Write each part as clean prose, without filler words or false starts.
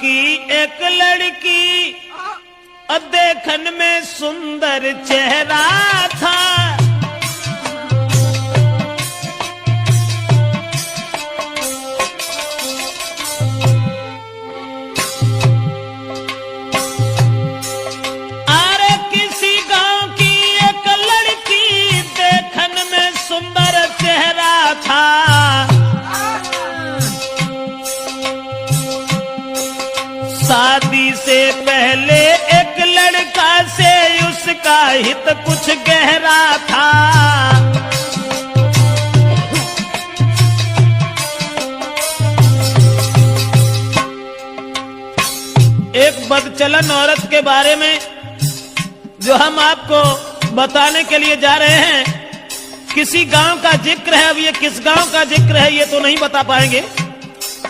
की एक लड़की देखन में सुंदर चेहरा था। अरे किसी गांव की एक लड़की देखन में सुंदर चेहरा था। शादी से पहले एक लड़का से उसका हित कुछ गहरा था। एक बदचलन औरत के बारे में जो हम आपको बताने के लिए जा रहे हैं, किसी गांव का जिक्र है। अब ये किस गांव का जिक्र है ये तो नहीं बता पाएंगे।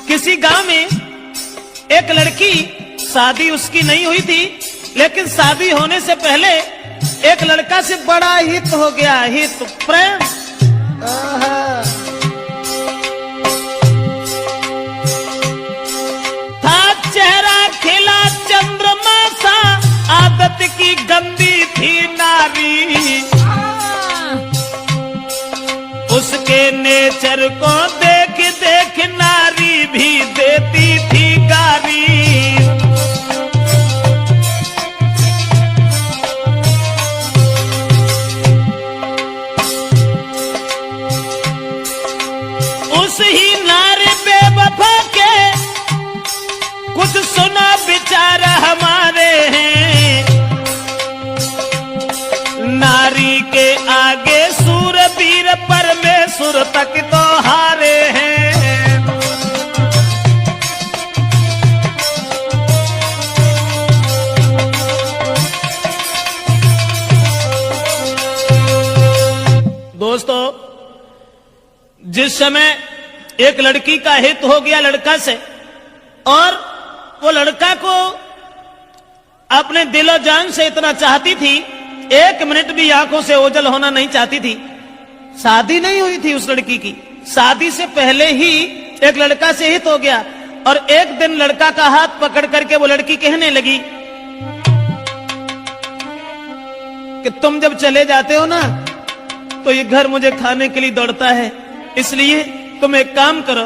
किसी गांव में एक लड़की, शादी उसकी नहीं हुई थी, लेकिन शादी होने से पहले एक लड़का से बड़ा हित हो गया, हित प्रेम। था चेहरा खिला चंद्रमा सा, आदत की गंदी थी नारी। उसके नेचर को देख देख नारी भी देती थी गारी। उस ही नारे बेवफा के कुछ सुना विचार हमारे हैं। नारी के आगे सूरवीर परमेश्वर तक तो हारे हैं। दोस्तों, जिस समय एक लड़की का हित हो गया लड़का से, और वो लड़का को अपने दिलो जान से इतना चाहती थी, एक मिनट भी आंखों से ओझल होना नहीं चाहती थी। शादी नहीं हुई थी उस लड़की की, शादी से पहले ही एक लड़का से हित हो गया। और एक दिन लड़का का हाथ पकड़ करके वो लड़की कहने लगी कि तुम जब चले जाते हो ना तो ये घर मुझे खाने के लिए दौड़ता है, इसलिए तुम एक काम करो,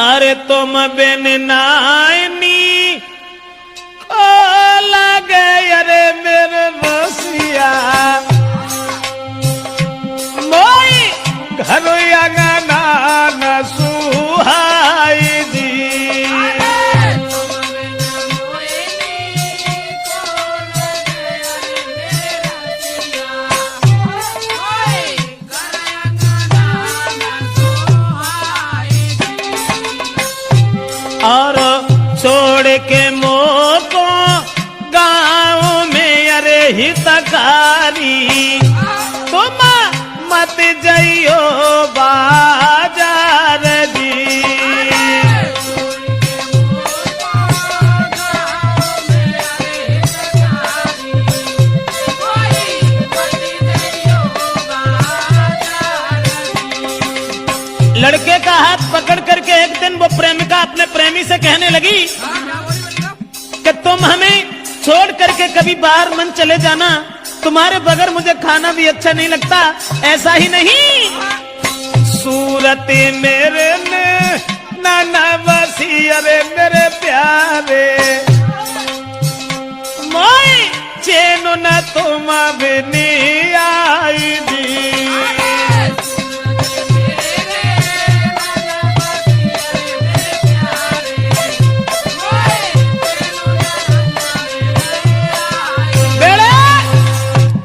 अरे तुम बिन नायनी को लगे अरे मेरे रसिया, मोई घर अंगना न सुहाई दी। और छोड़ के मोको गाँव में अरे हितकारी, तुम मत जाइयो बाजार जी। लड़के का हाथ पकड़ करके एक दिन वो प्रेमिका अपने प्रेमी से कहने लगी कि तुम हमें छोड़ करके कभी बाहर मन चले जाना, तुम्हारे बगैर मुझे खाना भी अच्छा नहीं लगता। ऐसा ही नहीं, सूरत मेरे ने नाना बसी अरे मेरे प्यारे, मोई चैनो न तुम बिनी आई दी।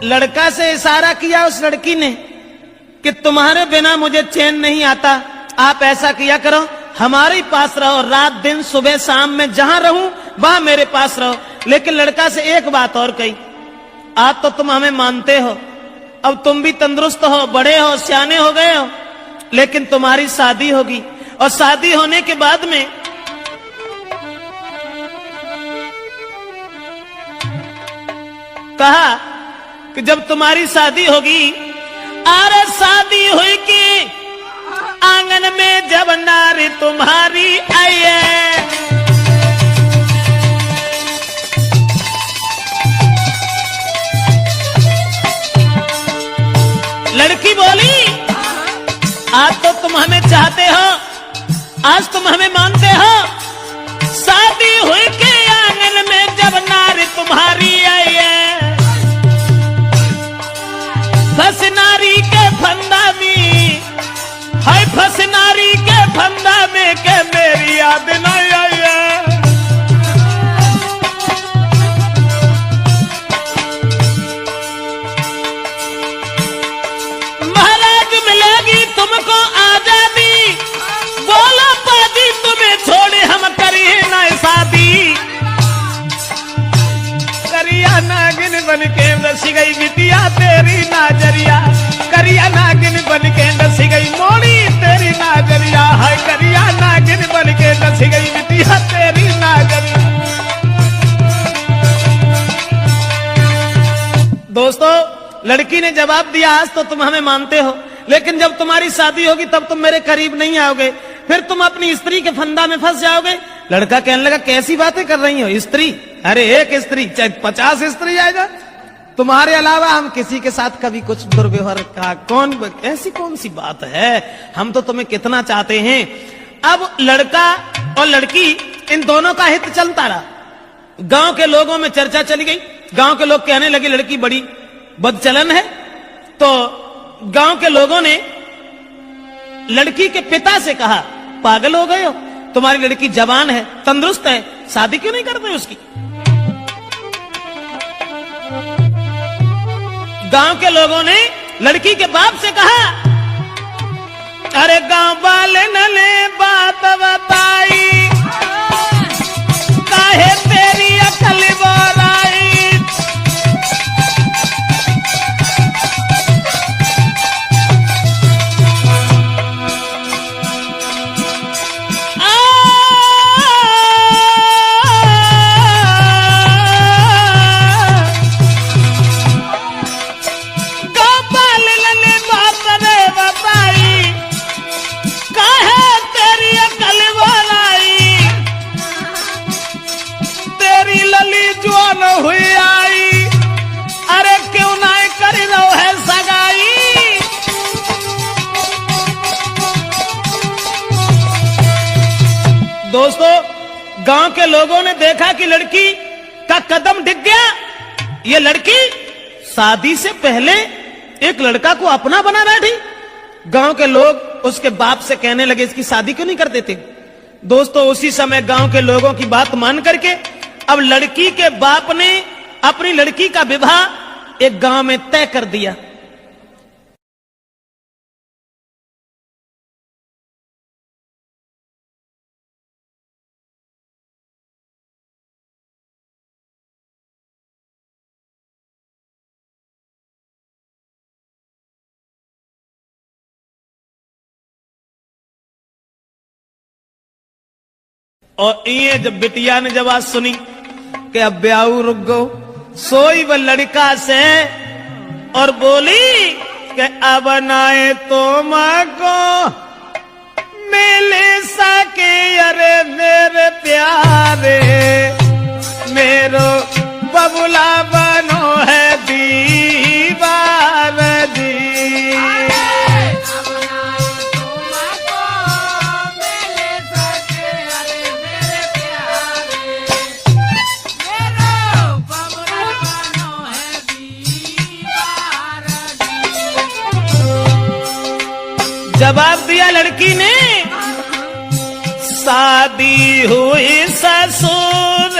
लड़का से इशारा किया उस लड़की ने कि तुम्हारे बिना मुझे चैन नहीं आता, आप ऐसा किया करो, हमारे पास रहो, रात दिन सुबह शाम में जहां रहूं वहां मेरे पास रहो। लेकिन लड़का से एक बात और कही, आज तो तुम हमें मानते हो, अब तुम भी तंदुरुस्त हो, बड़े हो, सियाने हो गए हो, लेकिन तुम्हारी शादी होगी, और शादी होने के बाद में कहा कि जब तुम्हारी शादी होगी, अरे शादी हुई कि आंगन में जब नारी तुम्हारी आई है, आज तुम हमें मानते हो, शादी हुई के आंगन में जब नारी तुम्हारी आई है, फंस नारी के फंदा में, हाय फंस नारी के फंदा में के मेरी याद नहीं आई है। महाराज मिलेगी तुमको आजादी, बोला पादी तुम्हें छोड़े हम करिए ना शादी। करिया नागिन बन के रसी गई बिटिया तेरी नाजरिया, करिया नागिन बन के रसी गई मोड़ी तेरी नाजरिया, हाय करिया नागिन बन के रसी गई बिटिया तेरी नाजरिया। दोस्तों, लड़की ने जवाब दिया, आज तो तुम हमें मानते हो, लेकिन जब तुम्हारी शादी होगी तब तुम मेरे करीब नहीं आओगे, फिर तुम अपनी स्त्री के फंदा में फंस जाओगे। लड़का कहने लगा, कैसी बातें कर रही हो, स्त्री? अरे एक स्त्री चाहे 50 स्त्री आएगा, तुम्हारे अलावा हम किसी के साथ कभी कुछ दुर्व्यवहार का ऐसी कौन सी बात है, हम तो तुम्हें कितना चाहते हैं। अब लड़का और लड़की इन दोनों का हित चलता रहा। गांव के लोगों में चर्चा चली गई, गांव के लोग कहने लगे लड़की बड़ी बदचलन है। तो गांव के लोगों ने लड़की के पिता से कहा, पागल हो गए हो, तुम्हारी लड़की जवान है, तंदुरुस्त है, शादी क्यों नहीं करते उसकी? गांव के लोगों ने लड़की के बाप से कहा, अरे गांव वाले ने बात बताई, काहे तेरी अकल बोलाई, हुई आई, अरे क्यों ना कर लो है सगाई। दोस्तों, गांव के लोगों ने देखा कि लड़की का कदम डिग गया, ये लड़की शादी से पहले एक लड़का को अपना बना बैठी। गांव के लोग उसके बाप से कहने लगे, इसकी शादी क्यों नहीं कर देते? दोस्तों, उसी समय गांव के लोगों की बात मान करके अब लड़की के बाप ने अपनी लड़की का विवाह एक गांव में तय कर दिया। और ये जब बिटिया ने जब आज सुनी कि अब ब्याह रुक गो, सोई वह लड़का से और बोली कि अब नाए तो मां को मिल सके, अरे मेरे प्यारे मेरो बबुला बनो है दीवार दी। जवाब दिया लड़की ने, शादी हुई ससुर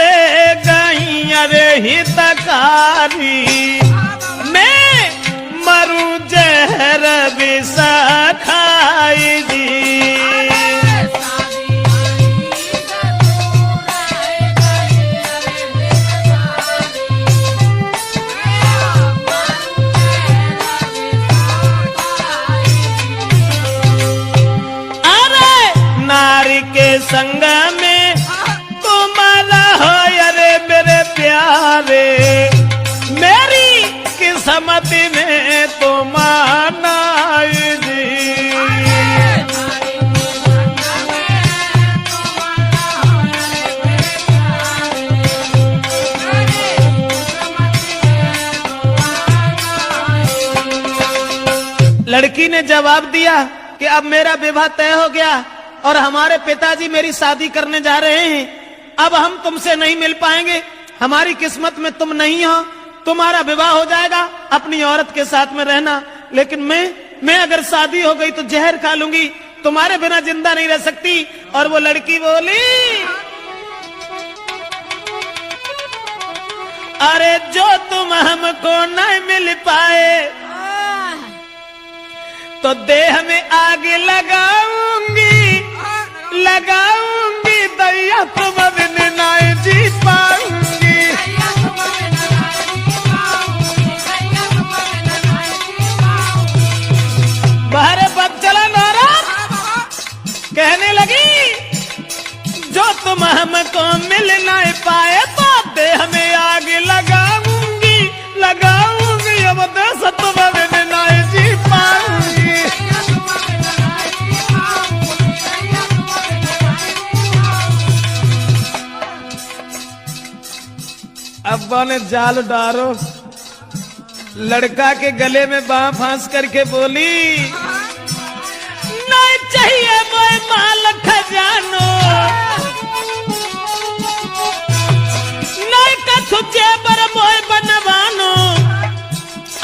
गई अरे हितकारी, मैं मरूं जहर विष खाई दी। संग में तुम्हारा हो अरे मेरे प्यारे, मेरी किस्मत में तुम आना जी। लड़की ने जवाब दिया कि अब मेरा विवाह तय हो गया और हमारे पिताजी मेरी शादी करने जा रहे हैं, अब हम तुमसे नहीं मिल पाएंगे, हमारी किस्मत में तुम नहीं हो, तुम्हारा विवाह हो जाएगा, अपनी औरत के साथ में रहना, लेकिन मैं अगर शादी हो गई तो जहर खा लूंगी, तुम्हारे बिना जिंदा नहीं रह सकती। और वो लड़की बोली, अरे जो तुम हमको नहीं मिल पाए तो देह में आग लगाऊंगी, लगाऊंगी, दैया तुम बिन नहीं जी पाऊंगी। बाहर पग चला नारा कहने लगी, जो तुम हमको मिल नहीं पाए तो देह में आग लगाऊंगी, लगाऊंगी, अब देश तुम बिन नहीं जी पाऊंगी। अब्बा ने जाल डारो, लड़का के गले में बांह फांस करके बोली, नहीं चाहिए मोए माल खजानो, नहीं कछु जेबर मोए बनवानो,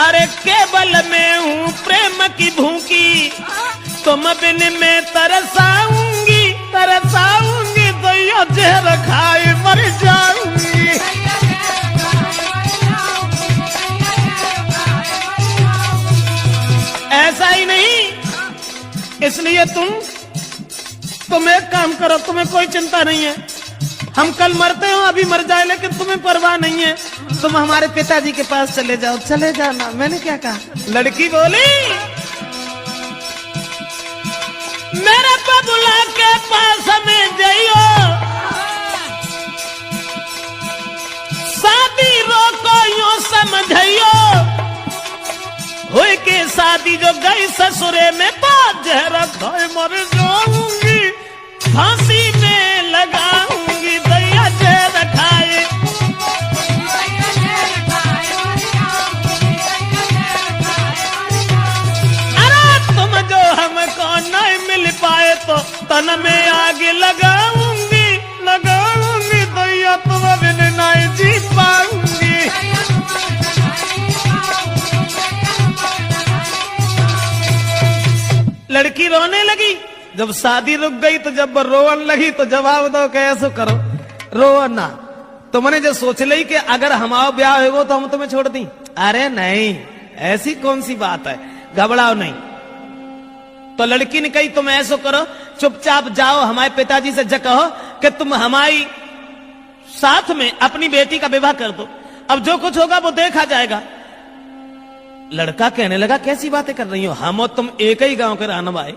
अरे केवल मैं हूँ प्रेम की भूखी, तुम बिन में तरसाऊंगी, तरसाऊंगी, दैया जहर खाए मर जाऊंगी। ऐसा ही नहीं, इसलिए तुम एक काम करो, तुम्हें कोई चिंता नहीं है, हम कल मरते हो, अभी मर जाए, लेकिन तुम्हें परवाह नहीं है, तुम हमारे पिताजी के पास चले जाओ, चले जाना। मैंने क्या कहा? लड़की बोली, मेरे बबुला के पास हमें जाइयो, शादी रोको यूं समझियो, हुई के शादी जो गई ससुरे में तो जहर खाए मर जाऊंगी, फांसी में लगाऊंगी, दैया जहर खाए। अरे तुम जो हमको नहीं मिल पाए तो तन में आग लगाऊंगी, लगाऊंगी, दैया तुम बिन नहीं जी पाऊंगी। लड़की रोने लगी, जब शादी रुक गई तो जब रोवन लगी तो जवाब दो कैसे करो, रो ना, तुमने जो सोच ली कि अगर हमारा ब्याह होगा तो हम तुम्हें छोड़ दी, अरे नहीं, ऐसी कौन सी बात है, घबराओ नहीं। तो लड़की ने कही तुम ऐसा करो, चुपचाप जाओ, हमारे पिताजी से कहो कि तुम हमारी साथ में अपनी बेटी का विवाह कर दो, अब जो कुछ होगा वो देखा जाएगा। लड़का कहने लगा, कैसी बातें कर रही हो, हम और तुम एक ही गांव के रहने वाले,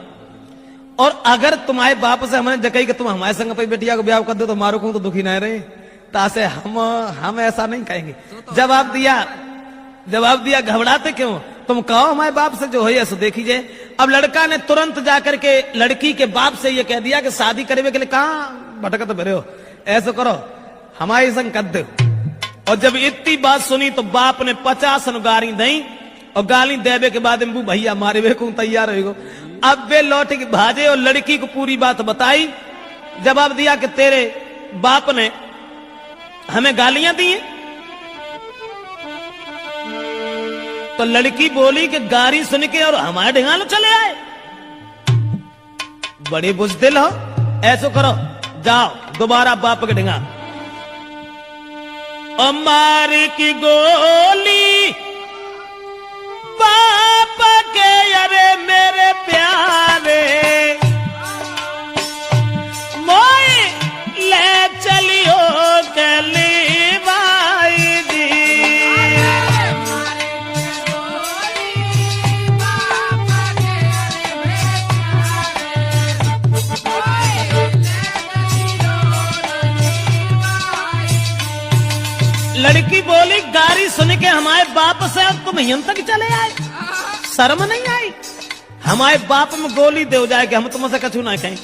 और अगर तुम्हारे बाप से हमने जकई कि तुम हमारे संग अपनी बेटिया को ब्याह कर दो तो मारो को तो दुखी नहीं रहे, तासे हम ऐसा नहीं कहेंगे। जवाब दिया, घबराते क्यों, तुम कहो हमारे बाप से जो हो ऐसा देखिए। अब लड़का ने तुरंत जाकर के लड़की के बाप से ये कह दिया कि शादी करने के लिए कहां भटकत भरे हो, ऐसा करो हमारे संग कर दो। और जब इतनी बात सुनी तो बाप ने 50 गाली दी, और गाली देवे के बाद भैया मारे वे को तैयार हो। अब वे लौट के भाजे और लड़की को पूरी बात बताई, जवाब दिया कि तेरे बाप ने हमें गालियां दी हैं। तो लड़की बोली कि गाली सुन के और हमारे ढिंगालो चले आए, बड़े बुजदिल हो, ऐसो करो जाओ दोबारा बाप के ढिंगा, और मार की गोली बाप के, अरे मेरे प्यारे मोए ले चलियो गली भाई जी। लड़की बोली, गाली सुन के हमारे बाप से अब तुम यहां तक चले आए, शर्म नहीं आई, हमारे बाप में गोली दे जाए कि हम तुमसे कछु ना कहें,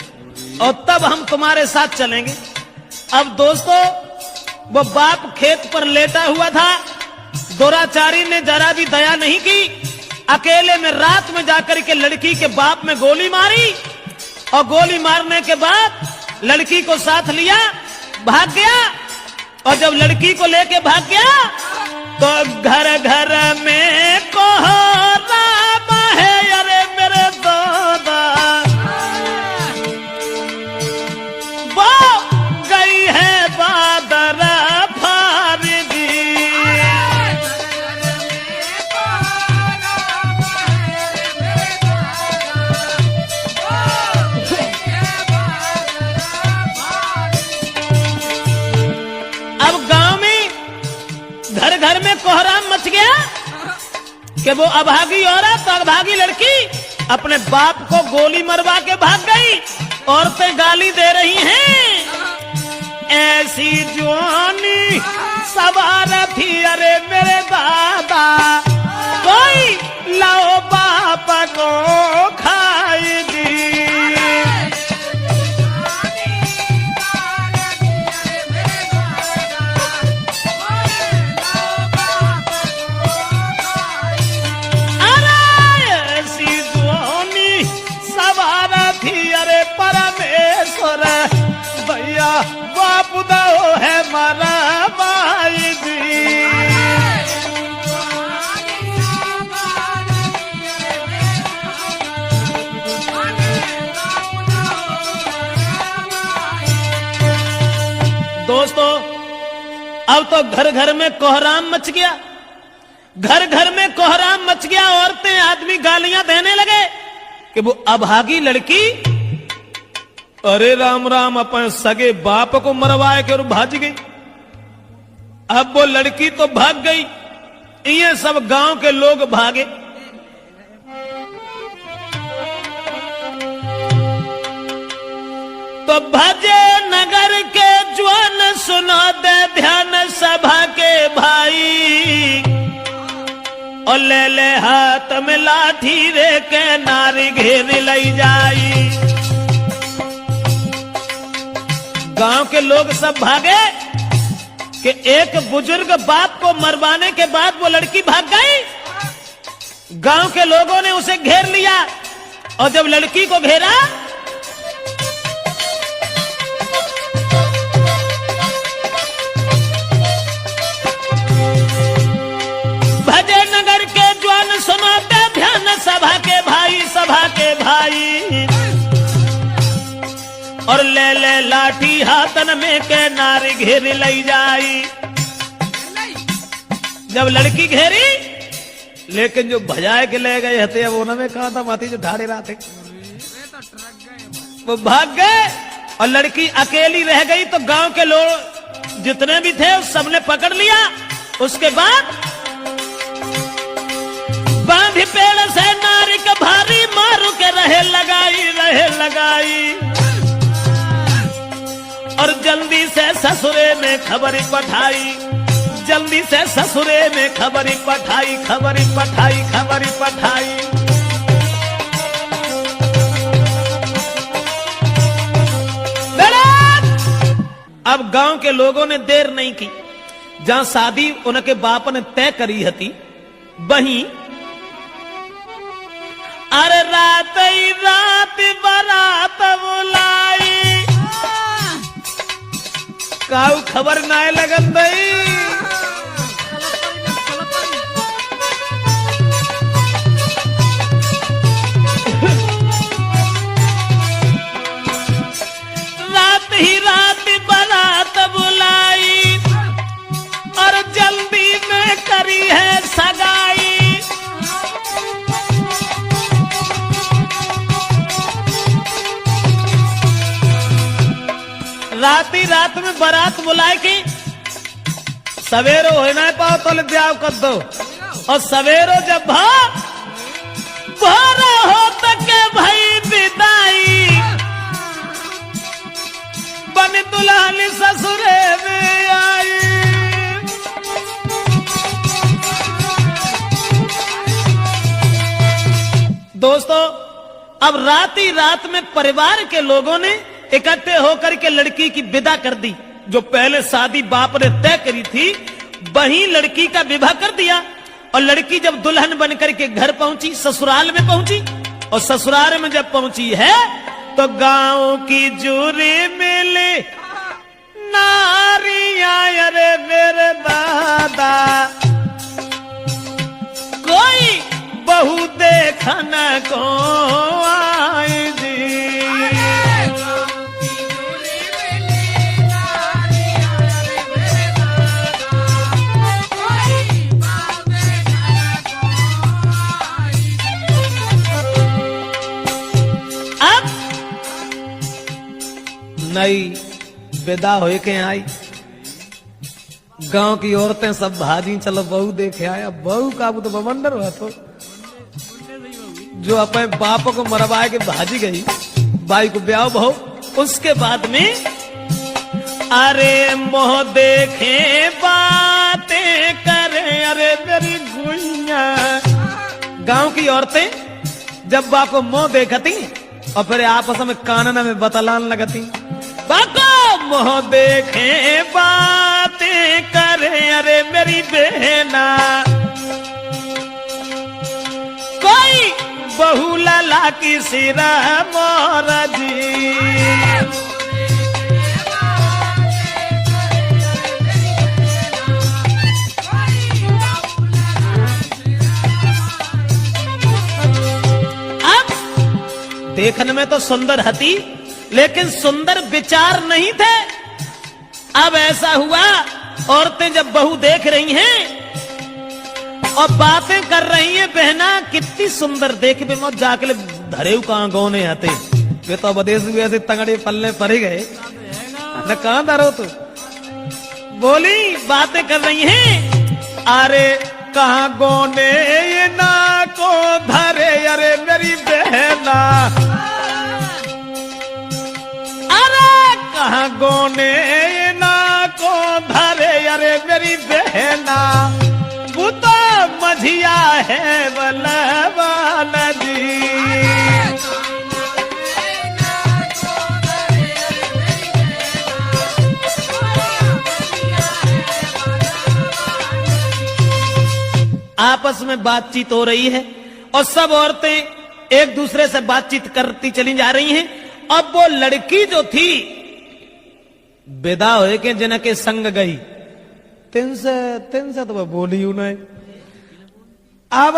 और तब हम तुम्हारे साथ चलेंगे। अब दोस्तों वो बाप खेत पर लेटा हुआ था, दुराचारी ने जरा भी दया नहीं की, अकेले में रात में जाकर के लड़की के बाप में गोली मारी और गोली मारने के बाद लड़की को साथ लिया, भाग गया। और जब लड़की को लेके भाग गया तो घर घर में कोहराम है, अरे मेरे दादा वो गई है बादर फारगी। अब गांव में घर घर में कोहराम मच गया कि वो अभागी औरत और अभागी लड़की अपने बाप को गोली मरवा के भाग गई। औरतें गाली दे रही हैं, ऐसी जवानी सवार थी, अरे मेरे दादा कोई लाओ बाप को खाएगी। अरे परमेश्वर भैया बाप दो है मारा भाई जी। दोस्तों अब तो घर घर में कोहराम मच गया, घर घर में कोहराम मच गया। औरतें आदमी गालियां देने लगे कि वो अभागी लड़की अरे राम राम अपन सगे बाप को मरवाए के और भाज गई। अब वो लड़की तो भाग गई, ये सब गांव के लोग भागे। तो भजे नगर के ज्वान सुनो दे ध्यान सभा के भाई, और ले ले हाथ में लाठी रे के नारी घेर लई जाई। गांव के लोग सब भागे कि एक बुजुर्ग बाप को मरवाने के बाद वो लड़की भाग गई। गांव के लोगों ने उसे घेर लिया और जब लड़की को घेरा भजे नगर के ज्वान सुनाते ध्यान सभा के भाई, सभा के भाई, और ले ले लाठी हाथन में के नारी घेर लई जाई। जब लड़की घेरी, लेकिन जो भजाए के ले गए हते अब उन्होंने कहा था माती जो ढाड़े रहा थे वो भाग गए और लड़की अकेली रह गई। तो गांव के लोग जितने भी थे उस सबने पकड़ लिया। उसके बाद बांधी पेड़ से नारी का भारी मारू के रहे लगाई और जल्दी से ससुरे में खबरी पठाई, जल्दी से ससुरे में खबरी पठाई। अब गांव के लोगों ने देर नहीं की, जहां शादी उनके बाप ने तय करी हती वहीं अरे रात ही रात बारात बुलाई। काऊ खबर नाय लगन दई, रात ही रात बारात बुलाई और जल्दी में करी है सगाई। रात ही रात में बारात बुलाए की सवेरो होना पाओ तो ब्याह कर दो। और सवेरो जब भोरा हो तक भाई विदाई, बन दुल्हन ससुरे में आई। दोस्तों अब रात ही रात में परिवार के लोगों ने इकट्ठे होकर के लड़की की विदा कर दी। जो पहले शादी बाप ने तय करी थी वहीं लड़की का विवाह कर दिया। और लड़की जब दुल्हन बनकर के घर पहुंची, ससुराल में पहुंची, और ससुराल में जब पहुंची है तो गांव की जूरी मिली नारियां, अरे मेरे दादा कोई बहू देखन को आई जी। अब नई विदा हो के आई, गांव की औरतें सब भाजी चलो बहू देखे आया। बहू का वो तो बवंडर हुआ तो जो अपने बाप को मरवाए के भाजी गई, बाई को ब्याह बहू। उसके बाद में अरे मोह देखे बातें करे, अरे मेरी गुइया। गांव की औरतें जब बाप को मोह देखती और फिर आपस में कानन में बतलान लगती, बाको मोह देखे बातें करे, अरे मेरी बहना कोई बहू लाला की सिरा मोरा जी। अब देखने में तो सुंदर हती, लेकिन सुंदर विचार नहीं थे। अब ऐसा हुआ, औरतें जब बहू देख रही हैं और बातें कर रही हैं, बहना कितनी सुंदर देख बे मत जाके धरे कहां गौने आते वे तो बदेश हुए ऐसे तंगड़े पल्ले पड़ गए न, कहां धरो तू। बोली बातें कर रही हैं, अरे कहां गौने ये ना को धरे, अरे मेरी बहना कहां गौने ना को धरे, अरे मेरी बहना वो तो मझिया है बलवान जी। आपस में बातचीत हो रही है और सब औरतें एक दूसरे से बातचीत करती चली जा रही हैं। अब वो लड़की जो थी विदा हो के जिनके संग गई, तिन से तो बोली उन्हें। अब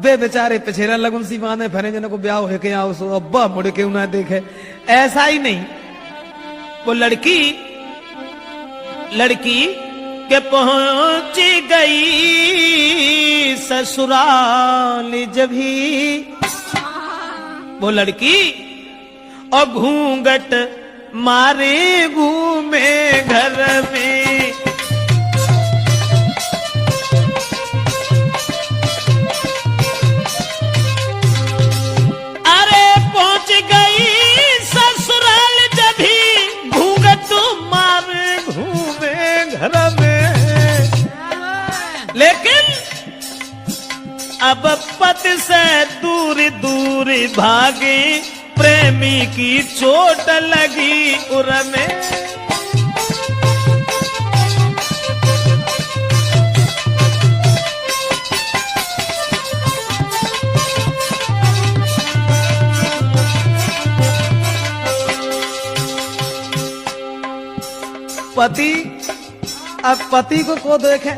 बे बेचारे पिछेरा लगुन सी माने फरे जिनको ब्याह हो के आओ सो अब्बा मुड़ के उन्हें देखे। ऐसा ही नहीं, वो लड़की के पहुंची गई ससुराल जब ही वो लड़की और घूंघट मारे घूमे घर में। अरे पहुंच गई ससुराल जब ही घूंघट मारे घूमे घर में। लेकिन अब पति से दूर दूर भागे, प्रेमी की चोट लगी उर में। पति अब पति को देखे,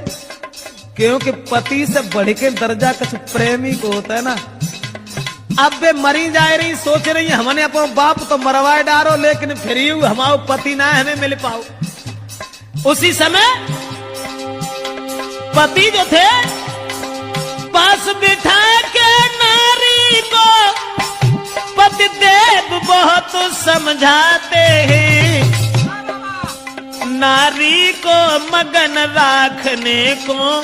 क्योंकि पति से बढ़ के दर्जा कुछ प्रेमी को होता है ना। अब वे मरी जा रही, सोच रही है हमने अपना बाप तो मरवाए डारो, लेकिन फिर हमारा पति ना हमें मिल पाओ। उसी समय पति जो थे पास बिठा के नारी को पति देव बहुत समझाते हैं, नारी को मगन रखने को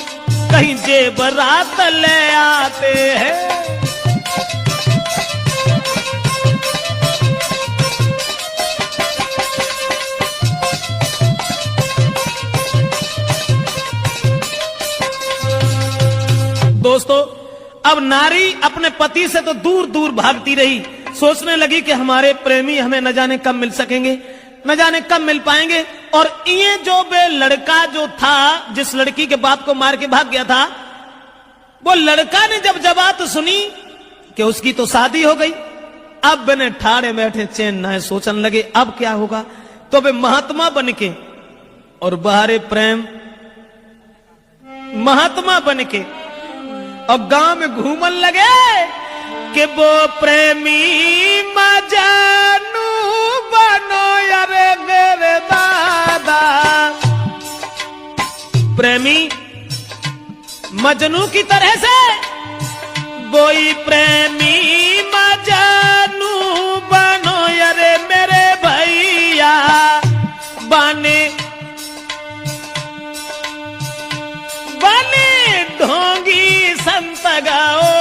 कहीं जेवरात ले आते हैं। दोस्तों, अब नारी अपने पति से तो दूर दूर भागती रही, सोचने लगी कि हमारे प्रेमी हमें न जाने कब मिल सकेंगे, न जाने कब मिल पाएंगे। और ये जो बे लड़का जो था, जिस लड़की के बाप को मार के भाग गया था, वो लड़का ने जब बात सुनी कि उसकी तो शादी हो गई, अब बने ठाड़े बैठे चैन ना है, सोचने लगे अब क्या होगा। तो वे महात्मा बन के और बाहरे प्रेम महात्मा बन के और गांव में घूमन लगे कि वो प्रेमी मजनू बनो अरे मेरे दादा। प्रेमी मजनू की तरह से वही प्रेमी मजनू बनो अरे मेरे भैया। बने ढोंगी संत गाओ